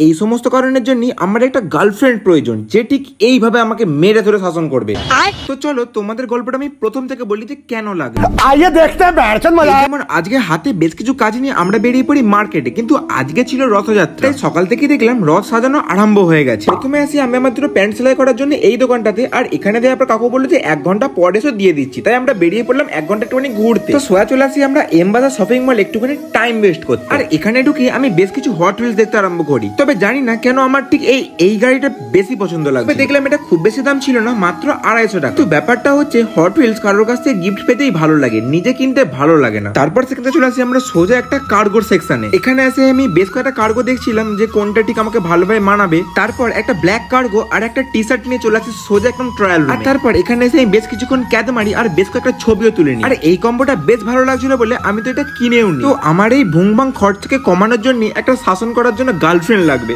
এই সমস্ত কারণের জন্য আমার একটা গার্লফ্রেন্ড প্রয়োজন, যে ঠিক এইভাবে আমাকে মেরে ধরে শাসন করবে। তো চলো তোমাদের গল্পটা আমি প্রথম থেকে বলি যে কেন লাগে। যেমন আজকে হাতে বেশ কিছু কাজ নিয়ে আমরা বেরিয়ে পড়ি মার্কেটে, কিন্তু আজকে ছিল রথযাত্রা, তাই সকাল থেকে দেখলাম রথ সাজানো আরম্ভ হয়ে গেছে। প্রথমে আসি আমি আমার দুটো প্যান্ট সেলাই করার জন্য এই দোকানটাতে, আর এখানে দিয়ে আপনার কাকু বললো যে 1 ঘন্টা পরে এসে দিয়ে দিচ্ছি, তাই আমরা বেরিয়ে পড়লাম 1 ঘন্টা একটুখানি ঘুরতে। তো সোয়া চলে আসি আমরা এম বাজার শপিং মল একটুখানি টাইম ওয়েস্ট করতে, আর এখানে ঢুকে আমি বেশ কিছু হট হুইলস দেখতে আরম্ভ করি। তবে জানি না কেন আমার ঠিক এই গাড়িটা বেশি পছন্দ লাগবে। দেখলাম এটা খুব বেশি দাম ছিল না, মাত্র 250 টাকা। তো ব্যাপারটা হচ্ছে হট হুইলস কারোর কাছ থেকে গিফট পেতেই ভালো লাগে, নিজে কিনতে ভালো লাগে না। তারপর সেখানে চলে আসি আমরা সোজা একটা কার্গোর সেকশনে। এখানে এসে আমি বেশ কয়েকটা কার্গো দেখছিলাম যে কোনটা ঠিক আমাকে ভালোভাবে মানাবে। তারপর একটা ব্ল্যাক কার্গো আর একটা টি শার্ট নিয়ে চলে আসি সোজা একদম ট্রায়াল রুমে। তারপর এখানে এসে আমি বেশ কিছুক্ষণ ক্যাদ মারি আর বেশ কয়েকটা ছবিও তুলে নিই। আর এই কম্বোটা বেশ ভালো লাগছিল বলে আমি তো এটা কিনেও নি। তো আমার এই ভুংবাং খরচকে কমানোর জন্য একটা শাসন করার জন্য গার্লফ্রেন্ড লাগবে।